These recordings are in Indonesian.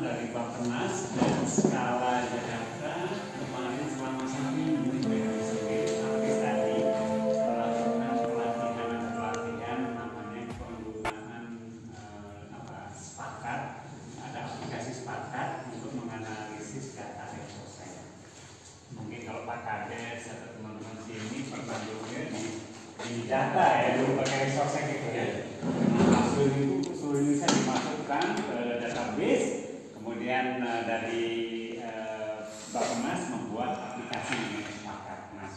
dari Bappenas dan Skala Jakarta kemarin selama 1 minggu sampai tadi melakukan pelatihan namanya penggunaan Spakat, ada aplikasi Spakat untuk menganalisis data Exosec. Mungkin kalau Pak Kades atau teman-teman sini pernah dulunya di data ya, dulu pakai Exosec itu ya. Hasil itu seluruh Indonesia dimasukkan ke database, kemudian dari Bappenas membuat aplikasi yang Spakat. Nah,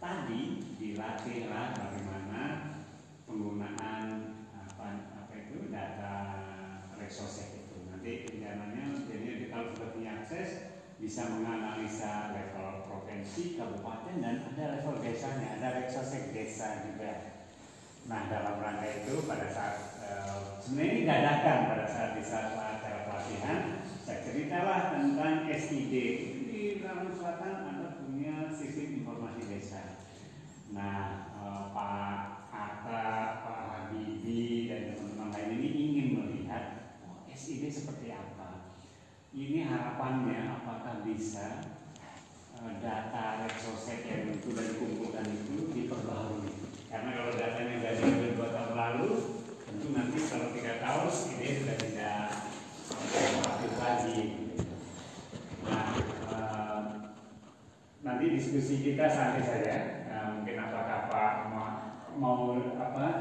tadi dilatihlah bagaimana penggunaan apa itu data Exosec itu. Nanti rencananya jadi kalau sudah punya akses bisa menganalisa level provinsi, kabupaten, dan ada level desanya, ada Exosec desa juga. Nah, dalam rangka itu pada saat sebenarnya ini dadakan pada saat di saat acara pelatihan, saya ceritalah tentang SID. Di Lampung Selatan ada punya sistem informasi desa. Nah, Pak Atta, Pak Habibie, dan teman-teman lain ini ingin melihat SID seperti apa. Ini harapannya apakah bisa data Exosec yang sudah dikumpulkan itu diperbarui. Karena kalau datanya dari 2 tahun lalu, tentu nanti kalau 3 tahun ini sudah tidak aktif lagi. Nah, nanti diskusi kita santai saja. Mungkin apakah Pak mau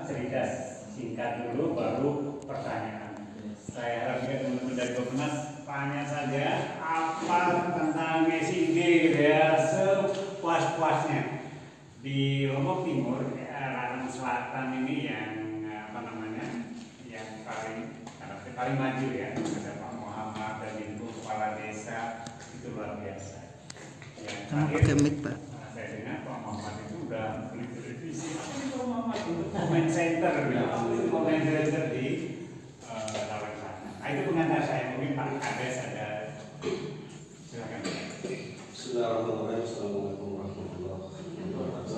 cerita singkat dulu, baru pertanyaan. Saya harap juga teman-teman dari Bappenas tanya saja apa tentang SID gitu ya, sepuas-puasnya. Di Lombok Timur, Lampung Selatan ini yang yang paling maju ya. Ada Pak Muhammad dan Ibu Kepala Desa, itu luar biasa. Yang terakhir, Pak. Saya dengar Pak Muhammad itu udah beli televisi. Pak Muhammad itu comment center, comment center di Lampung Selatan. Nah, itu pengantar saya. Mungkin Pak Kades ada. Silakan. Bismillahirrahmanirrahim. Assalamualaikum warahmatullahi wabarakatuh.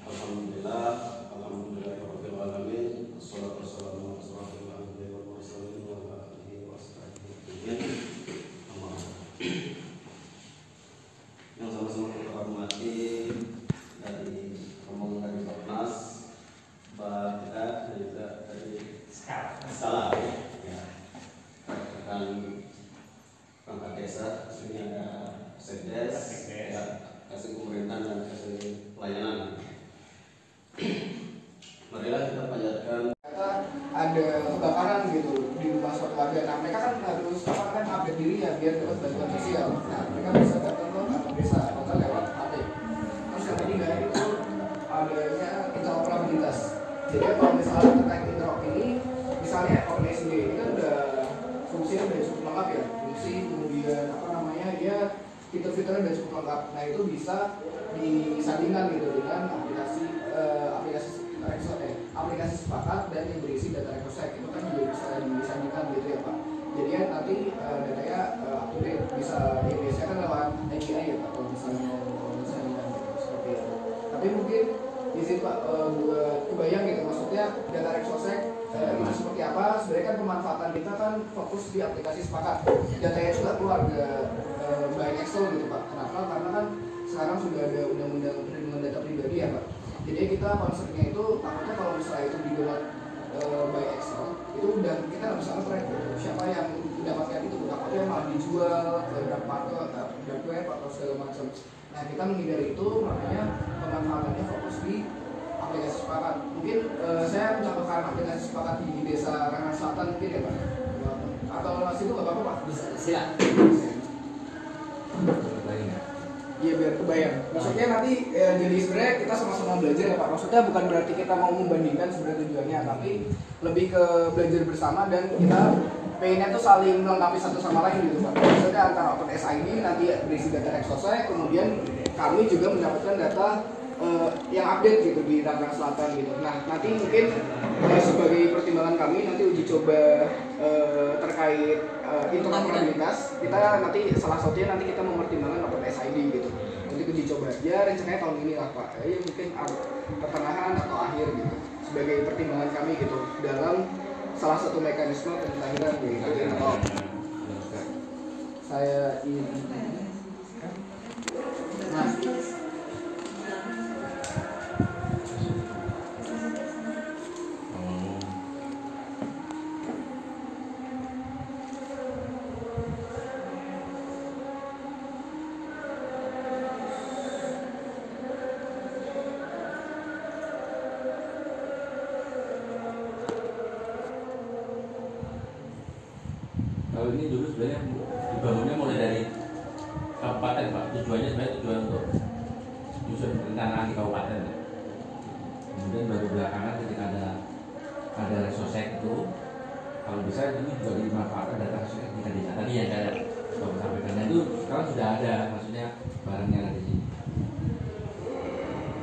Alhamdulillah, alhamdulillahirabbil alamin. Wassalatu wassalamu ala asyrofil anbiya'i wal mursalin wa ala alihi washabihi. Yang sama-sama kita hormati dari rombongan dari Bappenas, Pak kita dan juga dari Skala ya. Dan perangkat desa, sini ada Sekdes, ya, kasih pemerintahan dan kasih pelayanan. Marilah kita panjatkan. Ada kebakaran gitu di rumah suatu warga. Nah, mereka kan harus update diri ya biar dapat bantuan sosial. Nah, mereka bisa datang ke kantor desa atau lewat HP. Terus yang ketiga itu adanya interoperabilitas. Jadi kalau misalnya terkait interop ini, misalnya OpenSD ini kan udah fungsinya udah cukup lengkap ya. Fungsi kemudian dia fitur-fiturnya udah cukup lengkap. Nah, itu bisa disandingkan gitu dengan aplikasi Spakat dan yang berisi data Exosec itu kan juga bisa disandingkan gitu ya Pak. Jadi ya nanti datanya up to date, bisa biasanya kan lewat API ya Pak kalau misalnya mau disandingkan gitu, seperti itu. Tapi mungkin di sini Pak buat kebayang gitu, maksudnya data Exosec itu seperti apa. Sebenarnya kan pemanfaatan kita kan fokus di aplikasi Spakat. Datanya itu nggak keluar by Excel gitu Pak. Kenapa? Karena kan sekarang sudah ada undang-undang perlindungan data pribadi ya Pak. Jadi kita konsepnya itu takutnya kalau misalnya itu dibuat by Excel itu udah kita nggak bisa nge-track siapa yang mendapatkan itu, takutnya malah dijual ke dark web atau segala macam. Nah, kita menghindari itu, makanya pemanfaatannya fokus di aplikasi Spakat. Mungkin saya mencontohkan aplikasi Spakat di desa Rangan Selatan mungkin ya Pak, atau masih itu nggak apa-apa Pak? Bisa, siap. Iya, biar kebayang. Maksudnya nanti jadi sebenarnya kita sama-sama belajar ya Pak. Maksudnya bukan berarti kita mau membandingkan sebenarnya tujuannya, tapi lebih ke belajar bersama dan kita pengennya tuh saling melengkapi satu sama lain gitu Pak. Maksudnya antara OpenSID nanti berisi data Exosec, kemudian kami juga mendapatkan data yang update gitu di Tangerang Selatan gitu. Nah, nanti mungkin sebagai pertimbangan kami nanti uji coba terkait interoperabilitas, kita nanti salah satunya nanti kita mempertimbangkan OpenSID gitu. Nanti uji coba aja, rencananya tahun ini lah Pak. Ya mungkin pertengahan atau akhir gitu. Sebagai pertimbangan kami gitu dalam salah satu mekanisme pemutahiran di saya ini. Nah, kalau ini dulu sebenarnya dibangunnya mulai dari kabupaten Pak, tujuannya sebenarnya tujuan untuk nyusun perencanaan di kabupaten ya. Kemudian baru belakangan ketika ada resosek itu, kalau bisa ini juga dimanfaatkan data resosek di desa tadi yang saya sampaikan. Nah itu sekarang sudah ada, maksudnya barangnya ada di sini.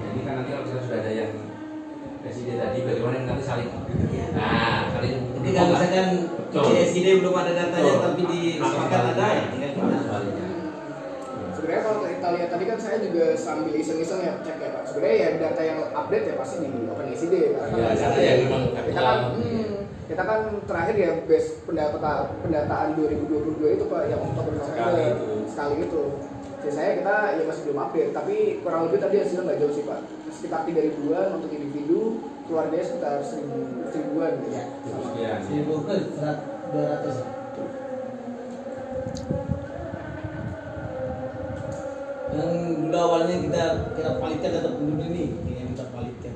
Jadi kan nanti kalau kita sudah ada yang SID tadi, bagaimana nanti saling saling. Jadi kalau misalkan di SID belum ada datanya tapi di sepakat ada ya tinggal kita. sebenarnya kalau kita lihat tadi kan saya juga sambil iseng-iseng ya cek ya Pak. Sebenarnya ya data yang update ya pasti di OpenSID karena Ya, kan yang memang kita kan terakhir ya base pendataan 2022 itu Pak yang Oktober sekali itu. Jadi saya kita ya masih belum update tapi kurang lebih tadi hasilnya nggak jauh sih Pak. Sekitar 3.000-an untuk individu, keluarganya sekitar 1.000-an gitu ya. Iya. 1.000 ke 200. Yang dulu awalnya kita palingkan data penduduk ini yang kita palingkan.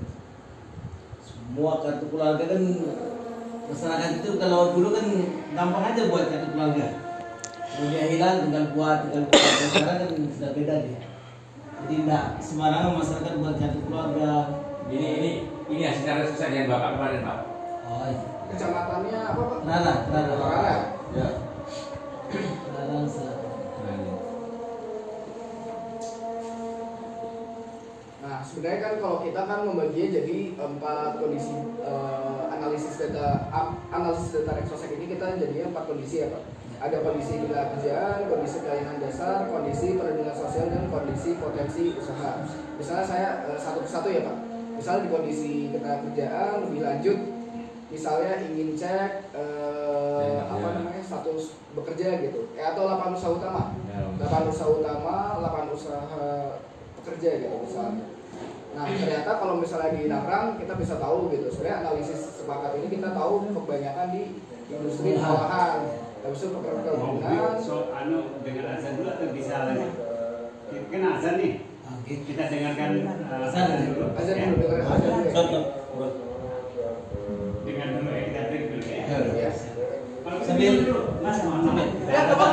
Semua kartu keluarga kan masyarakat itu kalau dulu kan gampang aja buat kartu keluarga. Kalau dia hilang tinggal buat. Sekarang kan sudah beda dia. Jadi enggak sembarangan masyarakat buat kartu keluarga. Ini hasil resosek yang Bapak kemarin Pak. Oh iya. Kecamatannya apa Pak? Rara. Ya. Rara Selatan. Nah, sebenarnya kan kalau kita kan membaginya jadi 4 kondisi analisis data Reksosek ini kita jadinya 4 kondisi ya Pak. Ada kondisi ketenaga kerjaan, kondisi pelayanan dasar, kondisi perlindungan sosial dan kondisi potensi usaha. Misalnya saya satu persatu ya Pak. Misalnya di kondisi ketenaga kerjaan lebih lanjut, misalnya ingin cek status bekerja gitu, atau lapangan usaha utama, lapangan usaha pekerja gitu misalnya. Nah ternyata kalau misalnya di Nagrang kita bisa tahu gitu, sebenarnya analisis sepakat ini kita tahu kebanyakan di industri olahan, habis itu perkebunan. So, dengan azan dulu atau bisa lagi? Kan azan nih. Kita dengarkan azan dulu. Azan ya. dulu, dengerin azan dulu ya. Dengan dulu ya, kita break dulu ya. Ya. Kalau kita Sambil- dulu, Mas, mohon maaf. Ya, apa?